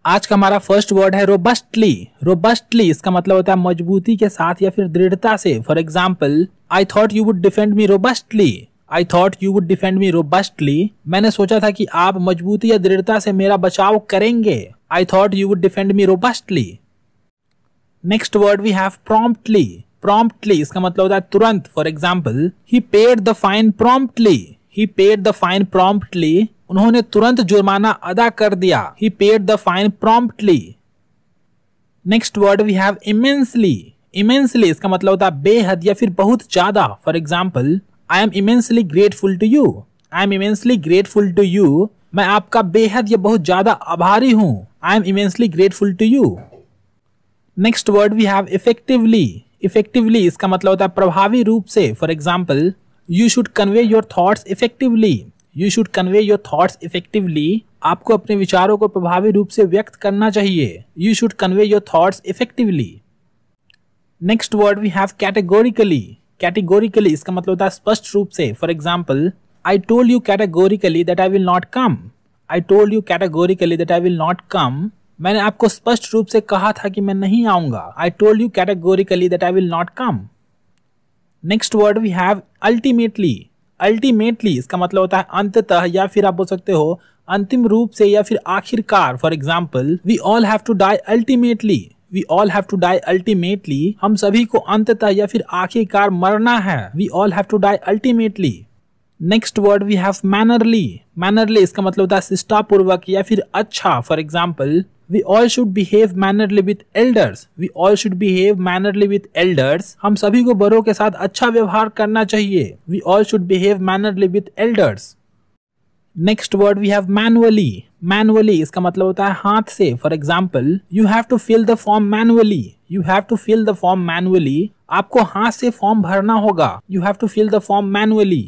आज का हमारा फर्स्ट वर्ड है रोबस्टली। रोबस्टली इसका मतलब होता है मजबूती के साथ या फिर दृढ़ता से। For example, I thought you would defend me robustly. I thought you would defend me robustly. मैंने सोचा था कि आप मजबूती या दृढ़ता से मेरा बचाव करेंगे। I thought you would defend me robustly. Next word we have promptly. Promptly इसका मतलब होता है तुरंत। For example, he paid the fine promptly. He paid the fine promptly. उन्होंने तुरंत जुर्माना अदा कर दिया। He paid the fine promptly. Next word we have immensely. Immensely इसका मतलब होता है बेहद या फिर बहुत ज्यादा। For example, I am immensely grateful to you. I am immensely grateful to you. मैं आपका बेहद या बहुत ज्यादा आभारी हूँ। I am immensely grateful to you. Next word we have effectively. Effectively इसका मतलब होता है प्रभावी रूप से। For example, you should convey your thoughts effectively. You should convey your thoughts effectively. आपको अपने विचारों को प्रभावी रूप से व्यक्त करना चाहिए। You should convey your thoughts effectively. Next word we have categorically. Categorically इसका मतलब होता है स्पष्ट रूप से। For example, I told you categorically that I will not come. I told you categorically that I will not come. मैंने आपको स्पष्ट रूप से कहा था कि मैं नहीं आऊंगा। I told you categorically that I will not come. Next word we have ultimately. Ultimately इसका मतलब होता है अंततः या फिर आप बोल सकते हो अंतिम रूप से या फिर आखिरकार। For example, we all have to die ultimately. We all have to die ultimately. हम सभी को अंततः या फिर आखिरकार मरना है। We all have to die ultimately. Next word we have mannerly. Mannerly इसका मतलब होता है शिष्टापूर्वक या फिर अच्छा। For example, We all should behave mannerly with elders. We all should behave mannerly with elders. हम सभी को बड़ों के साथ अच्छा व्यवहार करना चाहिए। We all should behave mannerly with elders. Next word we have manually. Manually इसका मतलब होता है हाथ से। For example, you have to fill the form manually. You have to fill the form manually. आपको हाथ से फॉर्म भरना होगा। You have to fill the form manually.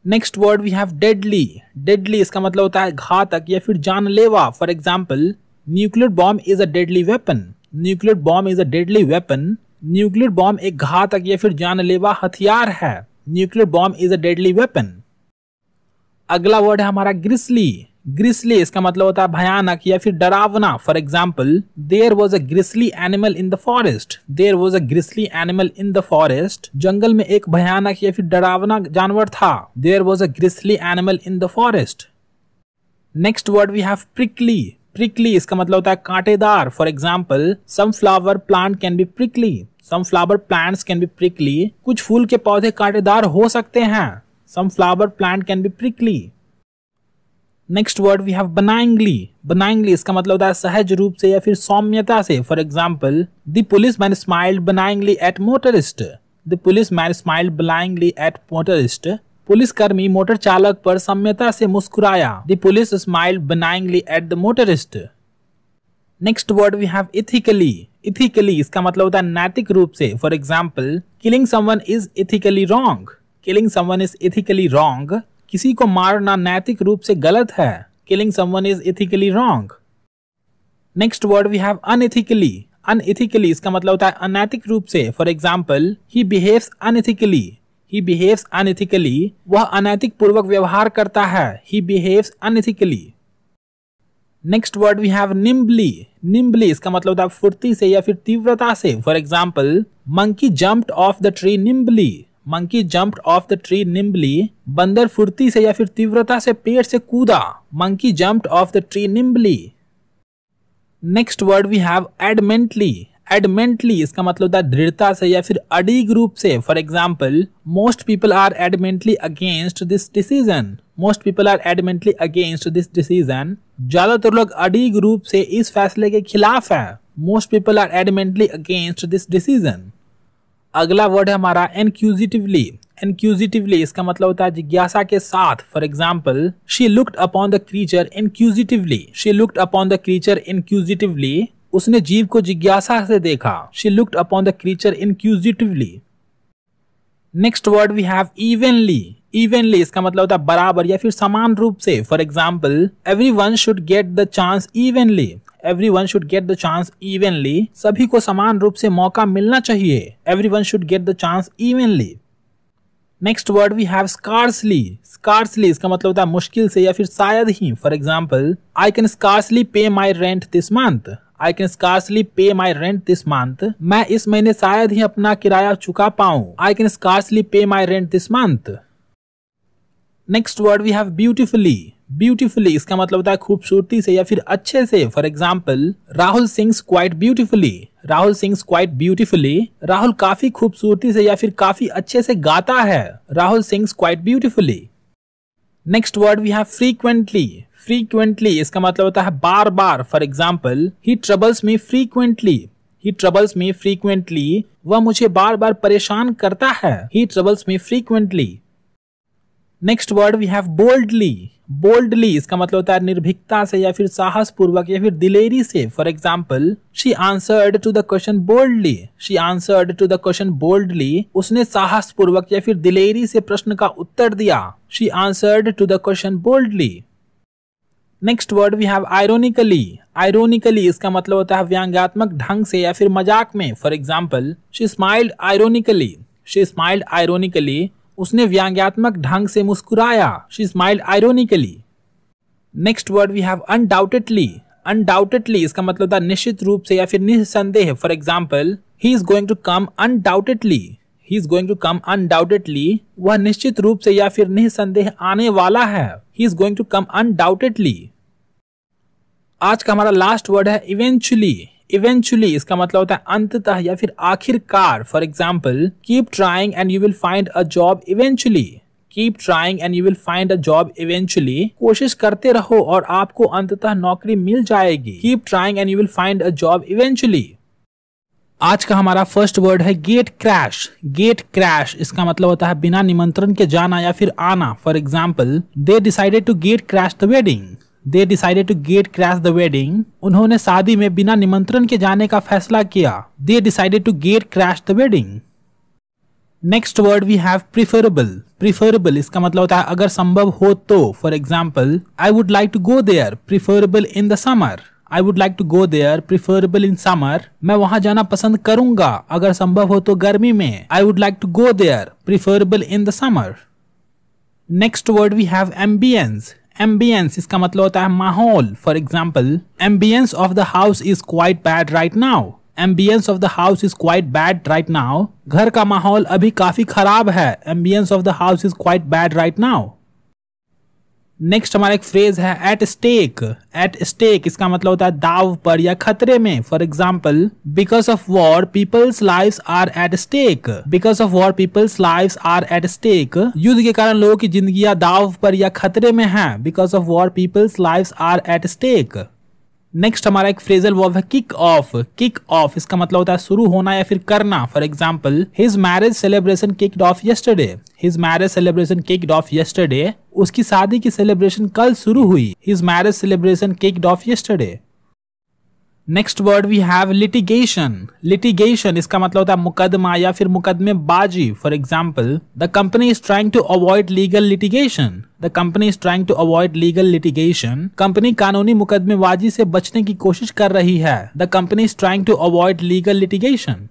Next word we have deadly. Deadly इसका मतलब होता है घातक या फिर जानलेवा। For example, nuclear bomb is a deadly weapon. Nuclear bomb is a deadly weapon. Nuclear bomb एक घातक या फिर जानलेवा हथियार है। Nuclear bomb is a deadly weapon. अगला वर्ड है हमारा ग्रिसली। ग्रिसली इसका मतलब होता है भयानक या फिर डरावना। For example, there was a grizzly animal in the forest. There was a grizzly animal in the forest. जंगल में एक भयानक या फिर डरावना जानवर था। There was a grizzly animal in the forest. Next word we have prickly. Prickly इसका मतलब होता है कांटेदार। For example, some flower plant can be prickly. Some flower plants can be prickly. कुछ फूल के पौधे कांटेदार हो सकते हैं। Some flower plant can be prickly. Next word we have benignly. Benignly इसका मतलब होता है सहज रूप से या फिर सौम्यता से। For example, the policeman smiled benignly at motorist. The policeman smiled benignly at motorist. पुलिसकर्मी मोटर चालक पर सौम्यता से मुस्कुराया। The police smiled benignly at the motorist. Next word we have ethically. Ethically इसका मतलब होता है नैतिक रूप से। For example, killing someone is ethically wrong. Killing someone is ethically wrong. किसी को मारना नैतिक रूप से गलत है। Killing someone is ethically wrong. Next word we have unethically. Unethically इसका मतलब होता है अनैतिक रूप से। For example, he behaves unethically. He behaves unethically. वह अनैतिक पूर्वक व्यवहार करता है। He behaves unethically. Next word we have nimbly. Nimbly इसका मतलब होता है फुर्ती से या फिर तीव्रता से। For example, monkey jumped off the tree nimbly. Monkey jumped off the tree nimbly. बंदर फुर्ती से या फिर तीव्रता से पेड़ से कूदा। Monkey jumped off the tree nimbly. Next word we have adamantly. Adamantly इसका मतलब होता है दृढ़ता से या फिर अडिग रूप से। For example, most people are adamantly against this decision. Most people are adamantly against this decision. ज्यादातर लोग अडिग रूप से इस फैसले के खिलाफ हैं। Most people are adamantly against this decision. अगला वर्ड है हमारा एनक्यूजिटिवली। एनक्यूजिटिवली इसका मतलब होता है जिज्ञासा के साथ। For example, she looked upon the creature inquisitively. She looked upon the creature inquisitively. उसने जीव को जिज्ञासा से देखा। She looked upon the creature inquisitively. Next word we have evenly. Evenly इसका मतलब होता है बराबर या फिर समान रूप से। For example, everyone should get the chance evenly. Everyone should get the chance evenly. सभी को समान रूप से मौका मिलना चाहिए। Everyone should get the chance evenly. Next word we have scarcely. Scarcely इसका मतलब होता है मुश्किल से या फिर शायद ही। For example, I can scarcely pay my rent this month. I can scarcely pay my rent this month. मैं इस महीने शायद ही अपना किराया चुका पाऊं। आई can scarcely pay my rent this month. Next word we have beautifully. Beautifully इसका मतलब होता है खूबसूरती से या फिर अच्छे से। For example, Rahul sings quite beautifully. Rahul sings quite beautifully. Rahul काफी खूबसूरती से या फिर काफी अच्छे से गाता है। Rahul sings quite beautifully. Next word we have frequently. Frequently इसका मतलब होता है बार बार। For example, he troubles me frequently. He troubles me frequently. वह मुझे बार बार परेशान करता है। He troubles me frequently. Next word we have boldly. Boldly इसका मतलब होता है निर्भीकता से या फिर साहस पूर्वक या फिर दिलेरी से। For example, she answered to the question boldly. She answered to the question boldly. उसने साहस पूर्वक या फिर दिलेरी से प्रश्न का उत्तर दिया। She answered to the question boldly. Next word we have ironically. Ironically इसका मतलब होता है व्यंग्यात्मक ढंग से या फिर मजाक में। For example, she smiled ironically. She smiled ironically. उसने व्यंग्यात्मक ढंग से मुस्कुराया। She smiled ironically. Next word we have undoubtedly. Undoubtedly इसका मतलब होता है निश्चित रूप से या फिर निस्संदेह। For example, he is going to come undoubtedly. He is going to come undoubtedly. वह निश्चित रूप से या फिर निस्संदेह आने वाला है। He is going to come undoubtedly. आज का हमारा लास्ट वर्ड है इवेंचुअली। इवेंचुअली इसका मतलब होता है अंततः या फिर आखिरकार। For example, keep trying and you will find a job eventually. Keep trying and you will find a job eventually. कोशिश करते रहो और आपको अंततः नौकरी मिल जाएगी। Keep trying and you will find a job eventually. आज का हमारा फर्स्ट वर्ड है गेट क्रैश। गेट क्रैश इसका मतलब होता है बिना निमंत्रण के जाना या फिर आना। For example, they decided to get crash the wedding. They decided to gate crash the wedding. उन्होंने शादी में बिना निमंत्रण के जाने का फैसला किया। They decided to gate crash the wedding. Next word we have preferable. Preferable इसका मतलब होता है अगर संभव हो तो। For example, I would like to go there, preferable in the summer. I would like to go there, preferable in summer. मैं वहां जाना पसंद करूंगा अगर संभव हो तो गर्मी में। I would like to go there, preferable in the summer. Next word we have ambience. Ambience इसका मतलब होता है माहौल। For example, ambience of the house is quite bad right now. Ambience of the house is quite bad right now. घर का माहौल अभी काफी खराब है। Ambience of the house is quite bad right now. Next हमारा एक फ्रेज है एट स्टेक। एट स्टेक इसका मतलब होता है दाव पर या खतरे में। For example, because of war people's lives are at stake. Because of war people's lives are at stake. युद्ध के कारण लोगों की जिंदगियां दाव पर या खतरे में हैं। Because of war people's lives are at stake. Next हमारा एक फ्रेजल वर्ब है किक ऑफ। किक ऑफ इसका मतलब होता है शुरू होना या फिर करना। For example, his marriage celebration kicked off yesterday. His marriage celebration kicked off yesterday. उसकी शादी की सेलिब्रेशन कल शुरू हुई। His marriage celebration kicked off yesterday. Next word we have litigation. Litigation इसका मतलब होता है मुकदमा या फिर मुकदमेबाजी। For example, the company is trying to avoid legal litigation. The company is trying to avoid legal litigation. Company कानूनी मुकदमेबाजी से बचने की कोशिश कर रही है। The company is trying to avoid legal litigation.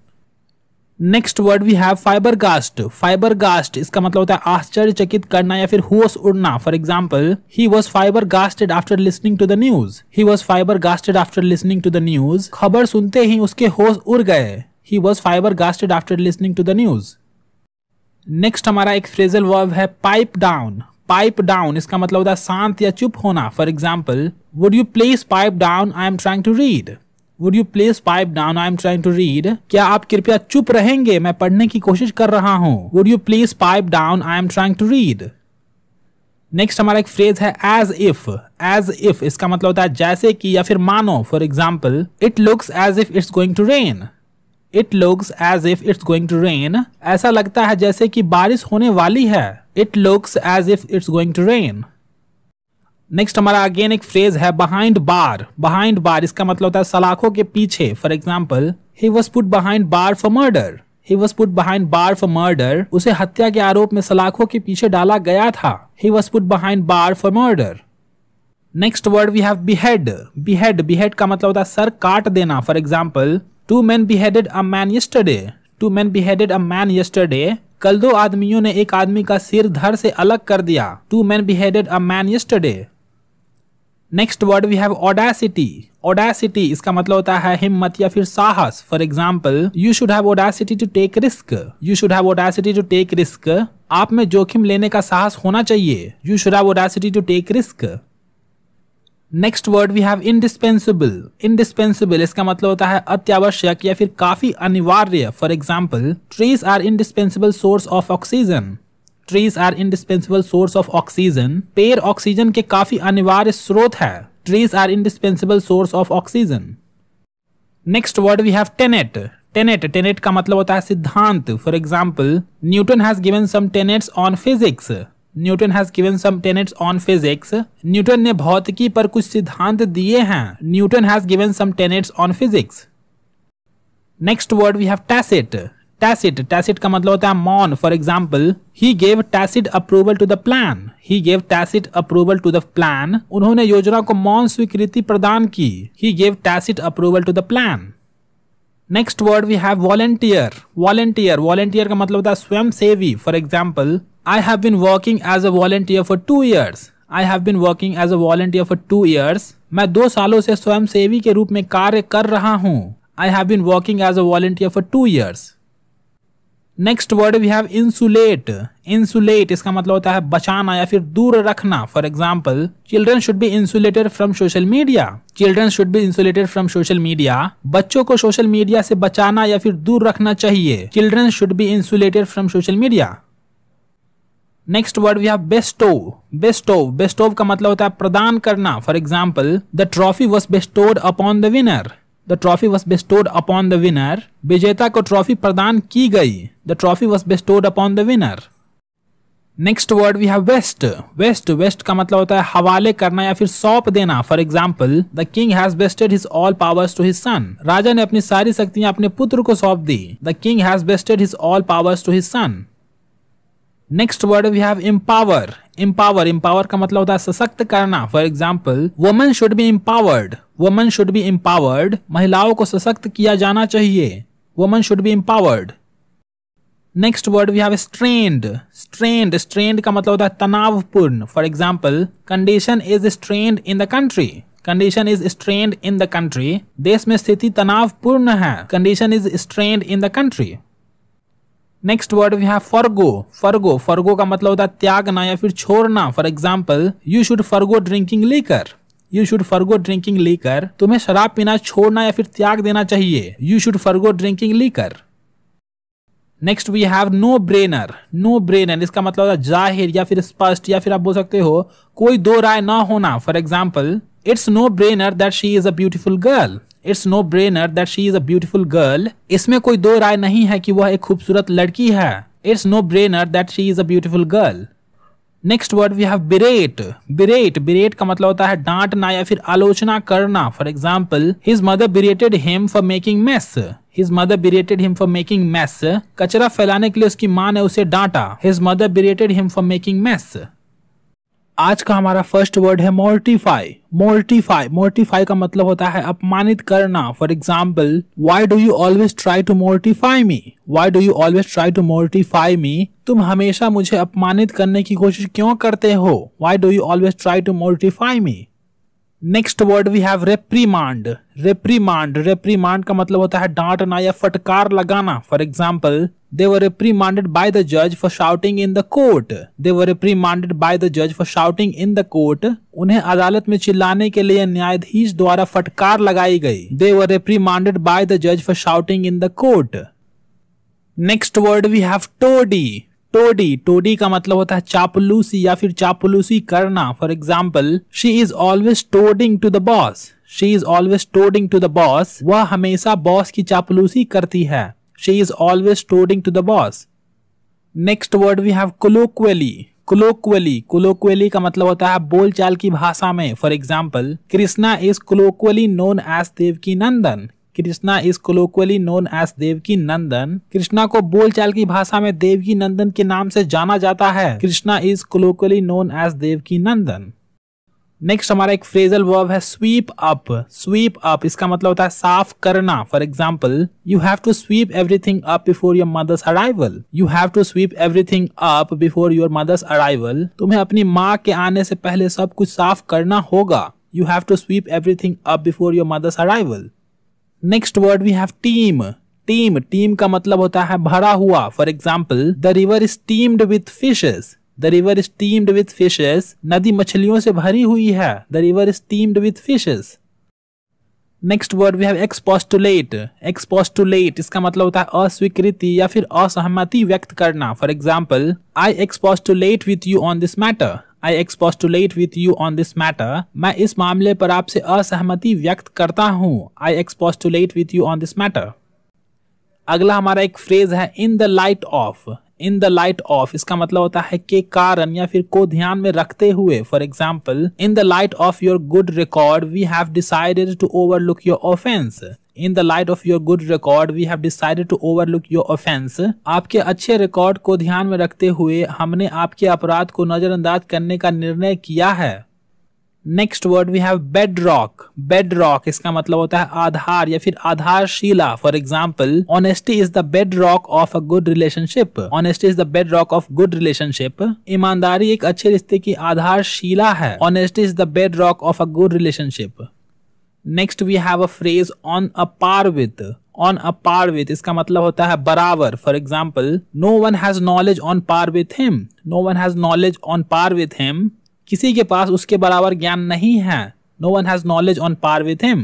Next word we have flabbergast. Flabbergast इसका मतलब होता है आश्चर्यचकित करना या फिर होश उड़ना। For example, he was flabbergasted after listening to the news. He was flabbergasted after listening to the news. खबर सुनते ही उसके होश उड़ गए। He was flabbergasted after listening to the news. Next हमारा एक फ्रेजल वर्ब है पाइप डाउन। पाइप डाउन इसका मतलब होता है शांत या चुप होना। For example, would you please pipe down, I am trying to read. Would you please pipe down? I am trying to read. क्या आप कृपया चुप रहेंगे? मैं पढ़ने की कोशिश कर रहा हूँ। Would you please pipe down? I am trying to read. Next हमारा एक फ्रेज है as if. As if इसका मतलब होता है जैसे कि या फिर मानो। For example, it looks as if it's going to rain. It looks as if it's going to rain. ऐसा लगता है जैसे कि बारिश होने वाली है। It looks as if it's going to rain. Next हमारा अगेन एक फ्रेज है बिहाइंड बार। बिहाइंड बार इसका मतलब होता है सलाखों के पीछे। For example, he was put behind bar for murder. He was put behind bar for murder. उसे हत्या के आरोप में सलाखों के पीछे डाला गया था। He was put behind bar for murder. Next word we have behead. Behead behead का मतलब होता है सर काट देना। For example, two men beheaded a man yesterday. Two men beheaded a man yesterday. कल 2 आदमियों ने एक आदमी का सिर धड़ से अलग कर दिया। 2 men beheaded a man yesterday। Next word we have audacity. Audacity इसका मतलब होता है हिम्मत या फिर साहस। For example, you should have audacity to take risk. You should have audacity to take risk. आप में जोखिम लेने का साहस होना चाहिए। You should have audacity to take risk. Next word we have indispensable. Indispensable इसका मतलब होता है अत्यावश्यक या फिर काफी अनिवार्य। For example, trees are indispensable source of oxygen. Trees are indispensable source of oxygen. पेड़ ऑक्सीजन के काफी अनिवार्य स्रोत है। Trees are indispensable source of oxygen. Next word we have tenet. Tenet tenet का मतलब होता है सिद्धांत। For example, Newton has given some tenets on physics. Newton has given some tenets on physics. Newton ने भौतिकी पर कुछ सिद्धांत दिए हैं। Newton has given some tenets on physics. Next word we have tacit. Tacit tacit का मतलब होता है मौन। For example, he gave tacit approval to the plan. He gave tacit approval to the plan. उन्होंने योजना को मौन स्वीकृति प्रदान की। He gave tacit approval to the plan. Next word we have volunteer. Volunteer volunteer का मतलब होता है स्वयं सेवी। For example, I have been working as a volunteer for 2 years। I have been working as a volunteer for 2 years। मैं 2 सालों से स्वयं सेवी के रूप में कार्य कर रहा हूँ। I have been working as a volunteer for 2 years। Next word we have insulate. Insulate इसका मतलब होता है बचाना या फिर दूर रखना। For example, children should be insulated from social media. Children should be insulated from social media. बच्चों को सोशल मीडिया से बचाना या फिर दूर रखना चाहिए। Children should be insulated from social media. Next word we have bestow. Bestow bestow का मतलब होता है प्रदान करना। For example, the trophy was bestowed upon the winner. The trophy was bestowed upon the winner. विजेता को ट्रॉफी प्रदान की गई। The trophy was bestowed upon the winner. Next word we have vest. Vest vest का मतलब होता है हवाले करना या फिर सौंप देना। For example, the king has vested his all powers to his son. राजा ने अपनी सारी शक्तियां अपने पुत्र को सौंप दी। The king has vested his all powers to his son. Next word we have empower. Empower empower का मतलब होता है सशक्त करना। For example, woman should be empowered. Woman should be empowered. महिलाओं को सशक्त किया जाना चाहिए। Woman should be empowered. Next word we have strained. Strained strained का मतलब होता है तनावपूर्ण। For example, condition is strained in the country. Condition is strained in the country. देश में स्थिति तनावपूर्ण है। Condition is strained in the country. Next word we have forgo. Forgo forgo का मतलब होता है त्यागना या फिर छोड़ना। For example, you should forgo drinking liquor. You should forgo drinking liquor. तुम्हें शराब पीना छोड़ना या फिर त्याग देना चाहिए। You should forgo drinking liquor. Next we have no brainer. No brainer इसका मतलब होता है जाहिर या फिर स्पष्ट या फिर आप बोल सकते हो कोई दो राय ना होना। For example, it's no brainer that she is a beautiful girl. It's no brainer that she is a beautiful girl. इसमें कोई दो राय नहीं है कि वह एक खूबसूरत लड़की है। It's no brainer that she is a beautiful girl. Next word we have berate. Berate berate का मतलब होता है डांटना या फिर आलोचना करना। For example, his mother berated him for making mess. His mother berated him for making mess. कचरा फैलाने के लिए उसकी मां ने उसे डांटा। His mother berated him for making mess. आज का हमारा फर्स्ट वर्ड है मोर्टिफाई। मोर्टिफाई मोर्टिफाई का मतलब होता है अपमानित करना। For example, why do you always try to mortify me. Why do you always try to mortify me. तुम हमेशा मुझे अपमानित करने की कोशिश क्यों करते हो। Why do you always try to mortify me. Next word we have reprimand. Reprimand reprimand का मतलब होता है डांटना या फटकार लगाना। For example, they were reprimanded by the judge for shouting in the court. They were reprimanded by the judge for shouting in the court. उन्हें अदालत में चिल्लाने के लिए न्यायाधीश द्वारा फटकार लगाई गई। They were reprimanded by the judge for shouting in the court. Next word we have toady. Todi Todi का मतलब होता है चापलूसी या फिर चापलूसी करना। For example, she is always toadying to the boss. She is always toadying to the boss. वह हमेशा बॉस की चापलूसी करती है। She is always toadying to the boss. Next word we have colloquially. Colloquially colloquially का मतलब होता है बोलचाल की भाषा में। For example, Krishna is colloquially known as Devaki Nandan. Krishna is colloquially known as Devaki Nandan. Krishna को बोलचाल की भाषा में देवकी नंदन के नाम से जाना जाता है। Krishna is colloquially known as Devaki Nandan. Next हमारा एक फ्रेजल वर्ब है स्वीप अप। स्वीप अप इसका मतलब होता है साफ करना। For example, you have to sweep everything up before your mother's arrival. You have to sweep everything up before your mother's arrival. तुम्हें अपनी माँ के आने से पहले सब कुछ साफ करना होगा। You have to sweep everything up before your mother's arrival. Next word we have teem. Teem, teem का मतलब होता है भरा हुआ। For example, the river is teemed with fishes. The river is teemed with fishes. नदी मछलियों से भरी हुई है। The river is teemed with fishes. Next word we have expostulate. Expostulate इसका मतलब होता है अस्वीकृति या फिर असहमति व्यक्त करना। For example, I expostulate with you on this matter. I expostulate with you on this matter. मैं इस मामले पर आपसे असहमति व्यक्त करता हूँ। I expostulate with you on this matter. अगला हमारा एक फ्रेज है in the light of. In the light of इसका मतलब होता है के कारण या फिर को ध्यान में रखते हुए। For example, in the light of your good record we have decided to overlook your offence. In the light of your good record we have decided to overlook your offence. आपके अच्छे रिकॉर्ड को ध्यान में रखते हुए हमने आपके अपराध को नजरअंदाज करने का निर्णय किया है। Next word we have bedrock. Bedrock इसका मतलब होता है आधार या फिर आधारशिला। For example, honesty is the bedrock of a good relationship. Honesty is the bedrock of good relationship. ईमानदारी एक अच्छे रिश्ते की आधारशिला है। Honesty is the bedrock of a good relationship. Next we have a phrase on a par with. On a par with इसका मतलब होता है बराबर। For example, no one has knowledge on par with him. No one has knowledge on par with him. किसी के पास उसके बराबर ज्ञान नहीं है। No one has knowledge on par with him.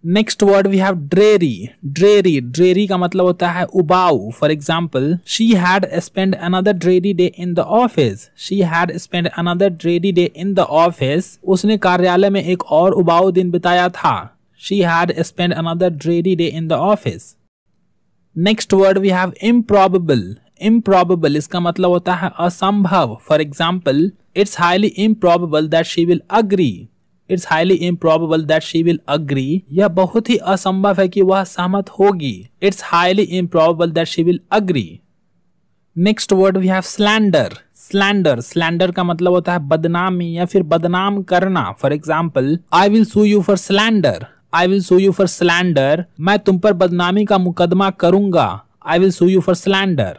Next word we have dreary. Dreary, dreary का मतलब होता है उबाऊ। For example, she had spend another dreary day in the office. She had spend another dreary day in the office. उसने कार्यालय में एक और उबाऊ दिन बिताया था। She had spend another dreary day in the office. Next word we have improbable. Improbable इसका मतलब होता है असंभव। For example, it's highly improbable that she will agree. It's highly improbable that she will agree. यह बहुत ही असंभव है कि वह सहमत होगी। It's highly improbable that she will agree. Next word we have slander. Slander, slander का मतलब होता है बदनामी या फिर बदनाम करना। For example, I will sue you for slander. I will sue you for slander. मैं तुम पर बदनामी का मुकदमा करूंगा। I will sue you for slander.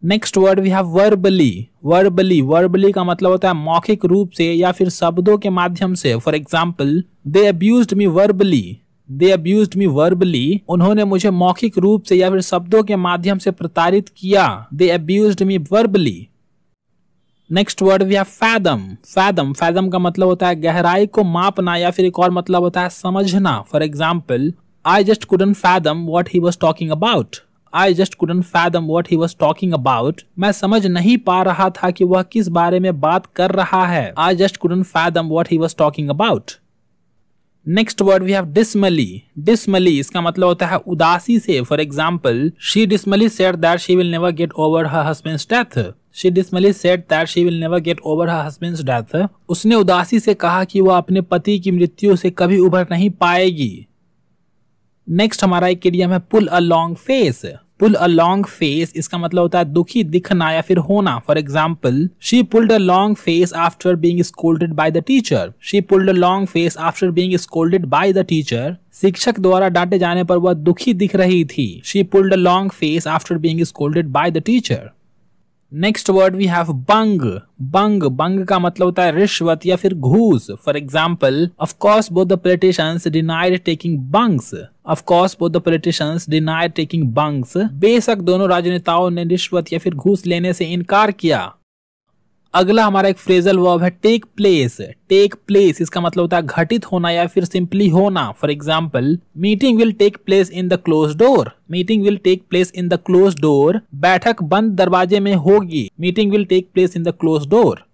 Next word we have verbally. Verbally, verbally का मतलब होता है मौखिक रूप से या फिर शब्दों के माध्यम से। For example, they abused me verbally. They abused me verbally. उन्होंने मुझे मौखिक रूप से या फिर शब्दों के माध्यम से प्रताड़ित किया। They abused me verbally. Next word we have fathom. Fathom, fathom का मतलब होता है गहराई को मापना या फिर एक और मतलब होता है समझना। For example, I just couldn't fathom what he was talking about. I just couldn't fathom what he was talking about. मैं समझ नहीं पा रहा था कि वह किस बारे में बात कर रहा है। I just couldn't fathom what he was talking about. Next word we have dismally. Dismally इसका मतलब होता है उदासी से। For example, she dismally said that she will never get over her husband's death. She dismally said that she will never get over her husband's death. उसने उदासी से कहा कि वह अपने पति की मृत्यु से कभी उभर नहीं पाएगी। नेक्स्ट हमारा एक इडियम है pull a long face. Pull a long face इसका मतलब होता है दुखी दिखना या फिर होना। For example, she pulled a long face after being scolded by the teacher. She pulled a long face after being scolded by the teacher. शिक्षक द्वारा डांटे जाने पर वह दुखी दिख रही थी। She pulled a long face after being scolded by the teacher. Next word we have bung. Bung, बंग का मतलब होता है रिश्वत या फिर घूस। For example, of course both the politicians denied taking bungs. Of course both the politicians denied taking bungs. बेशक दोनों राजनेताओं ने रिश्वत या फिर घूस लेने से इनकार किया। अगला हमारा एक फ्रेजल वर्ब है टेक प्लेस। टेक प्लेस इसका मतलब होता है घटित होना या फिर सिंपली होना। For example, meeting will take place in the close door. Meeting will take place in the close door. बैठक बंद दरवाजे में होगी। Meeting will take place in the close door.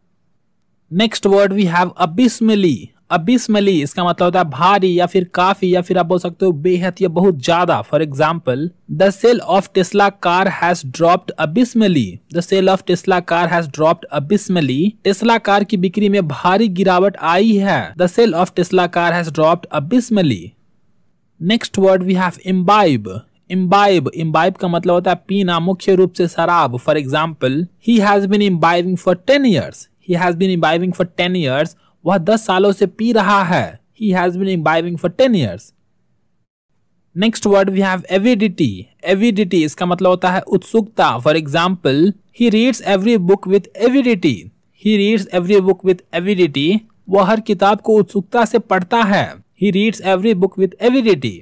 Next word we have abysmally. Abysmally इसका मतलब होता है भारी या फिर काफी या फिर आप बोल सकते हो बेहद या बहुत ज्यादा। For example, the sale of Tesla car has dropped abysmally. The sale of Tesla car has dropped abysmally. Tesla car की बिक्री में भारी गिरावट आई है। The sale of Tesla car has dropped abysmally. Next word we have imbibe. Imbibe, imbibe का मतलब होता है पीना, मुख्य रूप से शराब। For example, he has been imbibing for 10 years. He has been imbibing for 10 years. वह 10 सालों से पी रहा है। He has been imbibing for 10 years. Next word we have avidity. Avidity इसका मतलब होता है उत्सुकता। For example, he reads every book with avidity. He reads every book with avidity. वह हर किताब को उत्सुकता से पढ़ता है। He reads every book with avidity.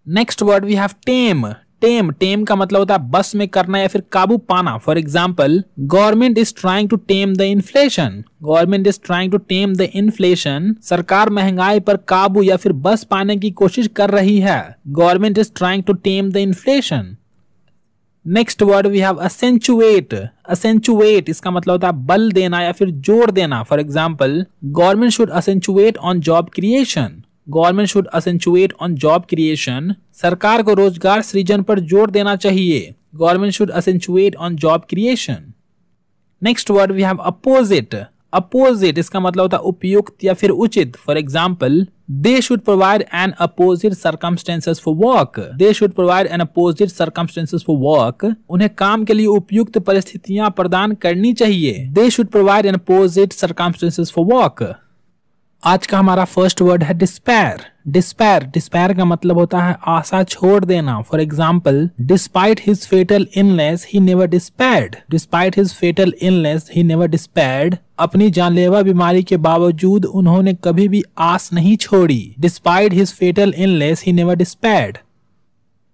Next word we have tame. टेम का मतलब होता है बस में करना या फिर काबू पाना। For example, government is trying to tame the inflation. Government is trying to tame the inflation. सरकार महंगाई पर काबू या फिर बस पाने की कोशिश कर रही है। Government is trying to tame the inflation. Next word we have accentuate. Accentuate इसका मतलब होता है बल देना या फिर जोर देना। For example, government should accentuate on job creation. Government should accentuate on job creation. सरकार को रोजगार सृजन पर जोर देना चाहिए। Government should accentuate on job creation. Next word we have apposite. Apposite इसका मतलब होता है उपयुक्त या फिर उचित। For example, they should provide an apposite circumstances for work. They should provide an apposite circumstances for work. उन्हें काम के लिए उपयुक्त परिस्थितियां प्रदान करनी चाहिए। दे should provide an apposite circumstances for work. आज का हमारा फर्स्ट वर्ड है डिस्पैर। डिस्पैर का मतलब होता है आशा छोड़ देना। For example, despite his fatal illness he never despaired. Despite his fatal illness he never despaired. अपनी जानलेवा बीमारी के बावजूद उन्होंने कभी भी आस नहीं छोड़ी। Despite his fatal illness he never despaired.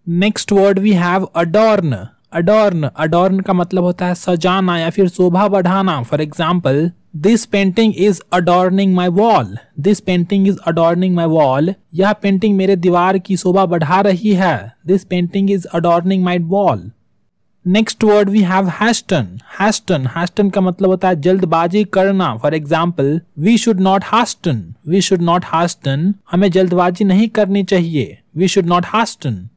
Next word we have adorn. Adorn का मतलब होता है सजाना या फिर शोभा बढ़ाना। For example, this painting is adorning my wall. This painting is adorning my wall. यह पेंटिंग मेरे दीवार की शोभा बढ़ा रही है। This painting is adorning my wall. Next word we have hasten. Hasten का मतलब होता है जल्दबाजी करना। For example, we should not hasten. We should not hasten. हमें जल्दबाजी नहीं करनी चाहिए। We should not hasten.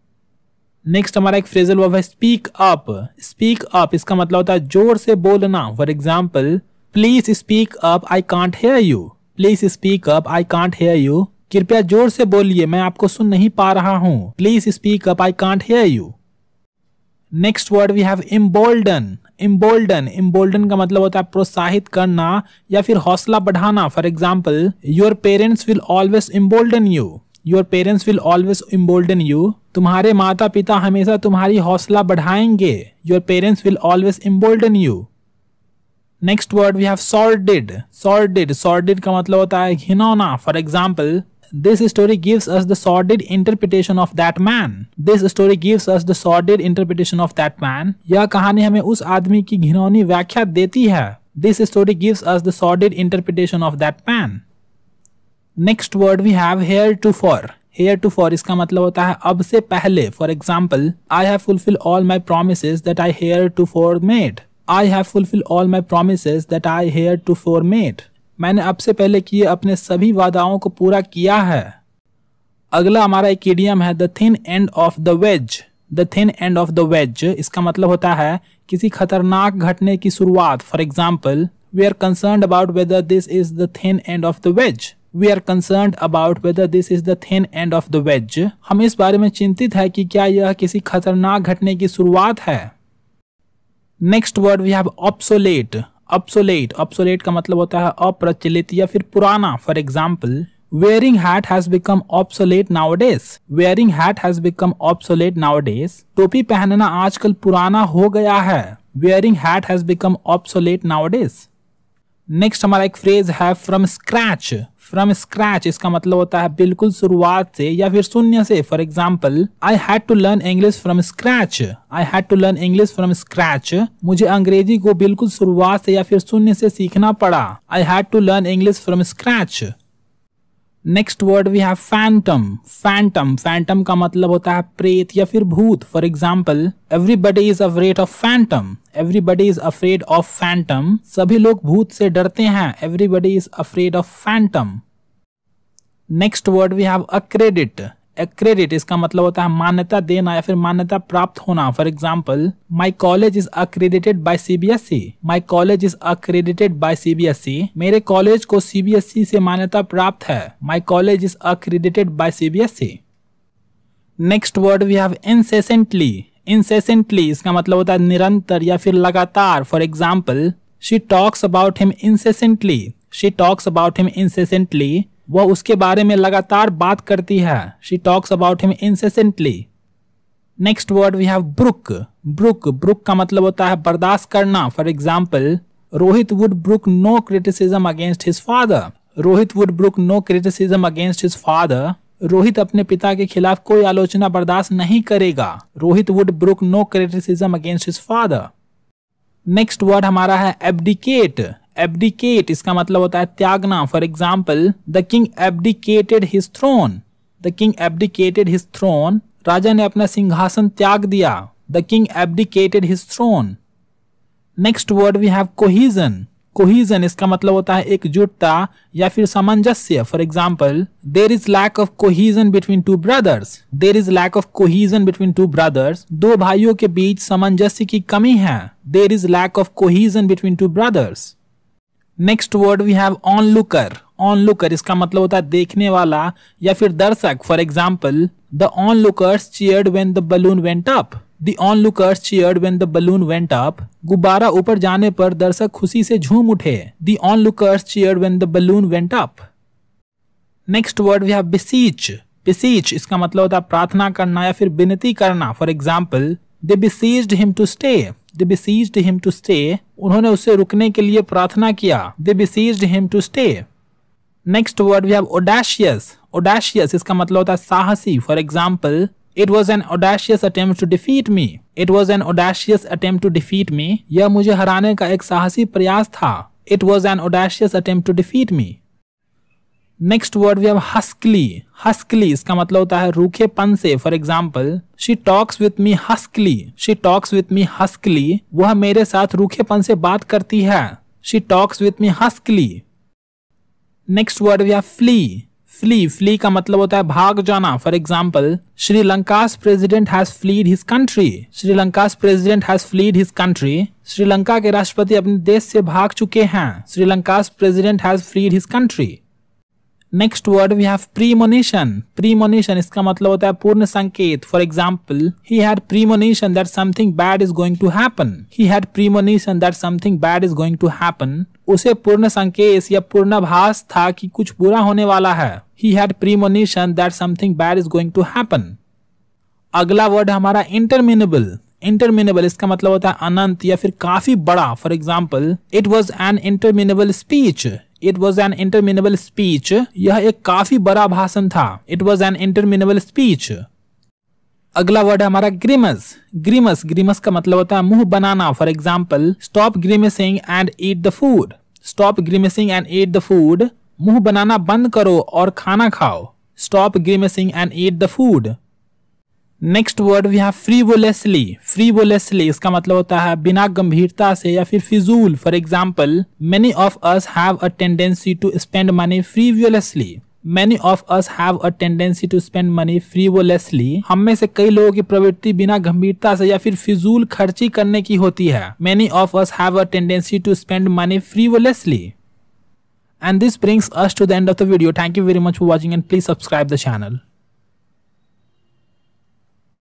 Next हमारा एक फ्रेजल वर्ब है स्पीक अप। स्पीक अप इसका मतलब होता है जोर से बोलना। For example, please speak up, I can't hear you. Please speak up, I can't hear you. कृपया जोर से बोलिए, मैं आपको सुन नहीं पा रहा हूं। Please speak up, I can't hear you. Next word we have embolden. Embolden का मतलब होता है प्रोत्साहित करना या फिर हौसला बढ़ाना। For example, your parents will always embolden you. Your parents will always embolden you. तुम्हारे माता पिता हमेशा तुम्हारी हौसला बढ़ाएंगे। Your parents will always embolden you. Next word we have sordid. Sordid का मतलब होता है घिनौना। For example, this story gives us the sordid interpretation of that man. This story gives us the sordid interpretation of that man. यह कहानी हमें उस आदमी की घिनौनी व्याख्या देती है। This story gives us the sordid interpretation of that man. Next word we have heretofore. Heretofore इसका मतलब होता है अब से पहले। For example, I have fulfil all my promises that I heretofore made. I have fulfilled all my promises that I heretofore made. मैंने अब से पहले किए अपने सभी वादाओं को पूरा किया है। अगला हमारा एक इडियम है the thin end of the wedge. The thin end of the wedge इसका मतलब होता है किसी खतरनाक घटने की शुरुआत। For example, we are concerned about whether this is the thin end of the wedge. We are concerned about whether this is the thin end of the wedge. हम इस बारे में चिंतित है कि क्या यह किसी खतरनाक घटने की शुरुआत है। Next word we have obsolete. Obsolete का मतलब होता है अप्रचलित या फिर पुराना। For example, wearing hat has become obsolete nowadays. Wearing hat has become obsolete nowadays. टोपी पहनना आजकल पुराना हो गया है। Wearing hat has become obsolete nowadays. Next हमारा एक फ्रेज है फ्रॉम स्क्रैच। फ्रॉम स्क्रैच इसका मतलब होता है बिल्कुल शुरुआत से या फिर शून्य से। For example, I had to learn English from scratch. I had to learn English from scratch. मुझे अंग्रेजी को बिल्कुल शुरुआत से या फिर शून्य से सीखना पड़ा। I had to learn English from scratch. Next word we have phantom. Phantom का मतलब होता है प्रेत या फिर भूत। For example, everybody is afraid of phantom. Everybody is afraid of phantom. सभी लोग भूत से डरते हैं। Everybody is afraid of phantom. Next word we have accredit. Accredit इसका मतलब होता है मान्यता देना या फिर मान्यता प्राप्त होना। For example, my college is accredited by CBSE। My college is accredited by CBSE। मेरे कॉलेज को CBSE से मान्यता प्राप्त है। My college is accredited by CBSE। Next word we have incessantly. Incessantly इसका मतलब होता है निरंतर या फिर लगातार। For example, she talks about him incessantly. She talks about him incessantly, वह उसके बारे में लगातार बात करती है। She talks about him incessantly. Next word we have brook. Brook, brook का मतलब होता है बर्दाश्त करना। For example, Rohit would brook no criticism against his father. Rohit would brook no criticism against his father. Rohit अपने पिता के खिलाफ कोई आलोचना बर्दाश्त नहीं करेगा। Rohit would brook no criticism against his father. Next word हमारा है एब्डिकेट। एब्डिकेट इसका मतलब होता है त्यागना। For example, the king abdicated his throne. The king abdicated his throne, राजा ने अपना सिंहासन त्याग दिया। The king abdicated his throne. Next word we have cohesion. Cohesion इसका मतलब होता है एकजुटता या फिर सामंजस्य। For example, there is lack of cohesion between two brothers. There is lack of cohesion between two brothers, दो भाइयों के बीच सामंजस्य की कमी है। There is lack of cohesion between two brothers. Next word we have onlooker. Onlooker इसका मतलब होता है देखने वाला या फिर दर्शक। For example, the onlookers cheered when the balloon went up. The onlookers cheered when the balloon went up. गुब्बारा ऊपर जाने पर दर्शक खुशी से झूम उठे। The onlookers cheered when the balloon went up. Next word we have beseech. Beseech इसका मतलब होता है प्रार्थना करना या फिर विनती करना। For example, they beseeched him to stay. They beseeched him to stay. उन्होंने उससे रुकने के लिए प्रार्थना किया। They beseeched him to stay. Next word we have audacious. Audacious इसका मतलब होता है साहसी। For example, It was an audacious attempt to defeat me. It was an audacious attempt to defeat me. यह मुझे हराने का एक साहसी प्रयास था। It was an audacious attempt to defeat me. Next word we have huskily. Huskily इसका मतलब होता है रूखेपन से। For example, she talks with me huskily. She talks with me huskily. वह मेरे साथ रूखेपन से बात करती है। She talks with me huskily. Next word we have flee. Flee, flee का मतलब होता है भाग जाना। For example, श्रीलंका's president has fled his country. श्रीलंका's president has fled his country. Sri Lanka के राष्ट्रपति अपने देश से भाग चुके हैं। श्रीलंका's president has fled his country. Next word we have premonition. Premonition इसका मतलब होता है पूर्ण संकेत। For example, he had premonition that something bad is going to happen. He had premonition that something bad is going to happen. उसे पूर्ण संकेत या पूर्णाभास था कि कुछ बुरा होने वाला है। He had premonition that something bad is going to happen. अगला वर्ड हमारा interminable। interminable इसका मतलब होता है अनंत या फिर काफी बड़ा। For example, it was an interminable speech. It was an interminable speech. यह एक काफी बड़ा भाषण था। It was an interminable speech. अगला वर्ड है हमारा grimace। grimace, grimace का मतलब होता है मुंह बनाना। For example, stop grimacing and eat the food. Stop grimacing and eat the food. मुंह बनाना बंद करो और खाना खाओ। Stop grimacing and eat the food. Next word we have frivolously. Frivolously इसका मतलब होता है बिना गंभीरता से या फिर फिजूल। For example, many of us have a tendency to spend money frivolously. Many of us have a tendency to spend money frivolously. हम में से कई लोगों की प्रवृत्ति बिना गंभीरता से या फिर फिजूल खर्ची करने की होती है। Many of us have a tendency to spend money frivolously. And this brings us to the end of the video. Thank you very much for watching and please subscribe the channel.